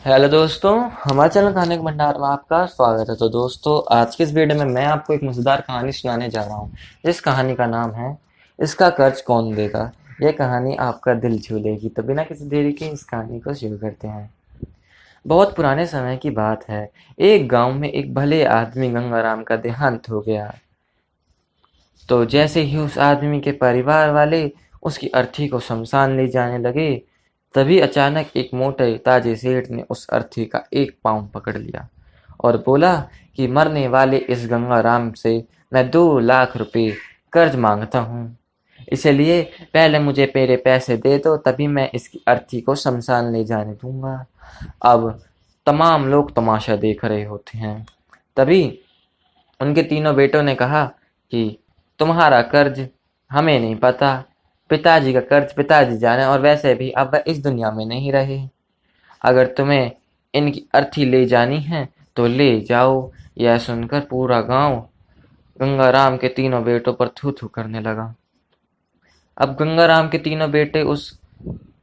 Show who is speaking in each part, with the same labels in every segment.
Speaker 1: Hello दोस्तों, हमारे channel कहानी के भंडार में आपका स्वागत है। तो दोस्तों, आज के इस वीडियो में मैं आपको एक मजेदार कहानी सुनाने जा रहा हूँ। इस कहानी का नाम है इसका कर्ज कौन देगा। यह कहानी आपका दिल छू लेगी। तो बिना किसी देरी के इस कहानी को शुरू करते हैं। बहुत पुराने समय की बात है। एक गांव में एक भले आदमी गंगाराम का देहांत हो गया। तो जैसे ही उस आदमी के परिवार वाले उसकी अर्थी को शमशान ले जाने लगे, तभी अचानक एक मोटे ताजे सेठ ने उस अर्थी का एक पाँव पकड़ लिया और बोला कि मरने वाले इस गंगाराम से मैं 2 लाख रुपए कर्ज मांगता हूँ। इसलिए पहले मुझे मेरे पैसे दे दो, तभी मैं इसकी अर्थी को शमशान ले जाने दूंगा। अब तमाम लोग तमाशा देख रहे होते हैं। तभी उनके तीनों बेटों ने कहा कि तुम्हारा कर्ज हमें नहीं पता, पिताजी का कर्ज पिताजी जाने, और वैसे भी अब वह इस दुनिया में नहीं रहे। अगर तुम्हें इनकी अर्थी ले जानी है तो ले जाओ। यह सुनकर पूरा गांव गंगाराम के तीनों बेटों पर थू थू करने लगा। अब गंगाराम के तीनों बेटे उस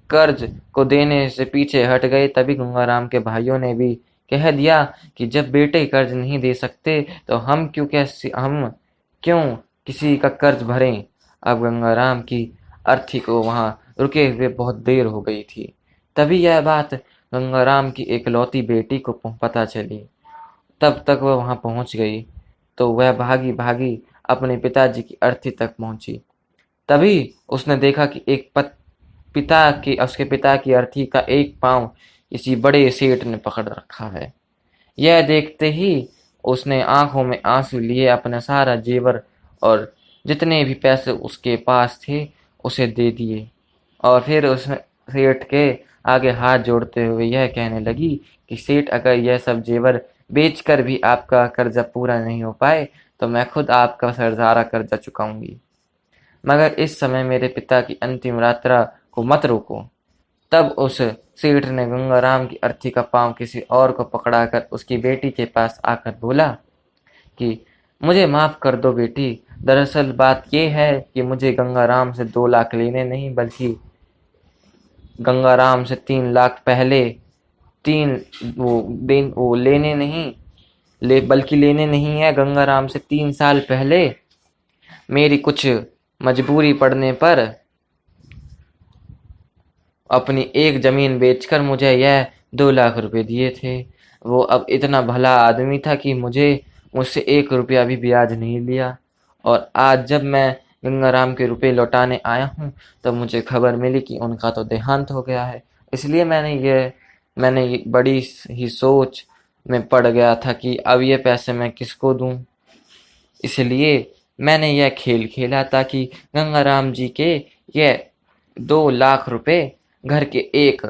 Speaker 1: कर्ज को देने से पीछे हट गए। तभी गंगाराम के भाइयों ने भी कह दिया कि जब बेटे कर्ज नहीं दे सकते तो हम क्यों किसी का कर्ज भरें। अब गंगाराम की अर्थी को वहां रुके हुए बहुत देर हो गई थी। तभी यह बात गंगाराम की एकलौती बेटी को पता चली। तब तक वह वहां पहुंच गई तो वह भागी भागी अपने पिताजी की अर्थी तक पहुंची। तभी उसने देखा कि उसके पिता की अर्थी का एक पांव किसी बड़े सेठ ने पकड़ रखा है। यह देखते ही उसने आंखों में आंसू लिए अपना सारा जेवर और जितने भी पैसे उसके पास थे उसे दे दिए, और फिर उसने सेठ के आगे हाथ जोड़ते हुए यह कहने लगी कि सेठ, अगर यह सब जेवर बेचकर भी आपका कर्जा पूरा नहीं हो पाए तो मैं खुद आपका सारा कर्जा चुकाऊंगी, मगर इस समय मेरे पिता की अंतिम यात्रा को मत रोको। तब उस सेठ ने गंगाराम की अर्थी का पांव किसी और को पकड़ाकर उसकी बेटी के पास आकर बोला कि मुझे माफ कर दो बेटी, दरअसल बात यह है कि मुझे गंगाराम से 2 लाख लेने नहीं, बल्कि गंगाराम से 3 लाख पहले तीन वो लेने नहीं बल्कि लेने नहीं है। गंगाराम से 3 साल पहले मेरी कुछ मजबूरी पड़ने पर अपनी एक जमीन बेचकर मुझे यह 2 लाख रुपए दिए थे। वो अब इतना भला आदमी था कि मुझसे 1 रुपया भी ब्याज नहीं लिया। और आज जब मैं गंगाराम के रुपए लौटाने आया हूँ तो मुझे खबर मिली कि उनका तो देहांत हो गया है। इसलिए मैंने ये बड़ी ही सोच में पड़ गया था कि अब ये पैसे मैं किसको दूं। इसलिए मैंने यह खेल खेला ताकि गंगाराम जी के ये 2 लाख रुपए घर के एक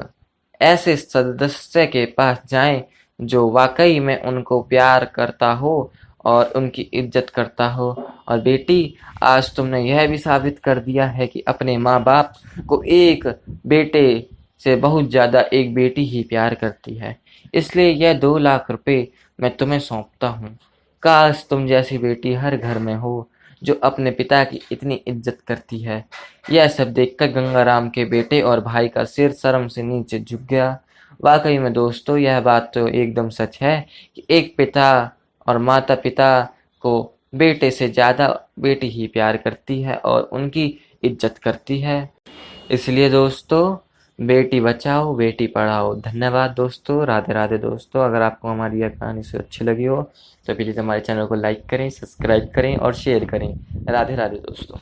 Speaker 1: ऐसे सदस्य के पास जाएं जो वाकई में उनको प्यार करता हो और उनकी इज्जत करता हो। और बेटी, आज तुमने यह भी साबित कर दिया है कि अपने माँ बाप को एक बेटे से बहुत ज्यादा एक बेटी ही प्यार करती है। इसलिए यह 2 लाख रुपए मैं तुम्हें सौंपता हूँ। काश तुम जैसी बेटी हर घर में हो जो अपने पिता की इतनी इज्जत करती है। यह सब देखकर गंगाराम के बेटे और भाई का सिर शर्म से नीचे झुक गया। वाकई में दोस्तों, यह बात तो एकदम सच है कि एक पिता और माता पिता को बेटे से ज्यादा बेटी ही प्यार करती है और उनकी इज्जत करती है। इसलिए दोस्तों, बेटी बचाओ बेटी पढ़ाओ। धन्यवाद दोस्तों। राधे राधे दोस्तों। अगर आपको हमारी यह कहानी से अच्छी लगी हो तो प्लीज़ हमारे चैनल को लाइक करें, सब्सक्राइब करें और शेयर करें। राधे राधे दोस्तों।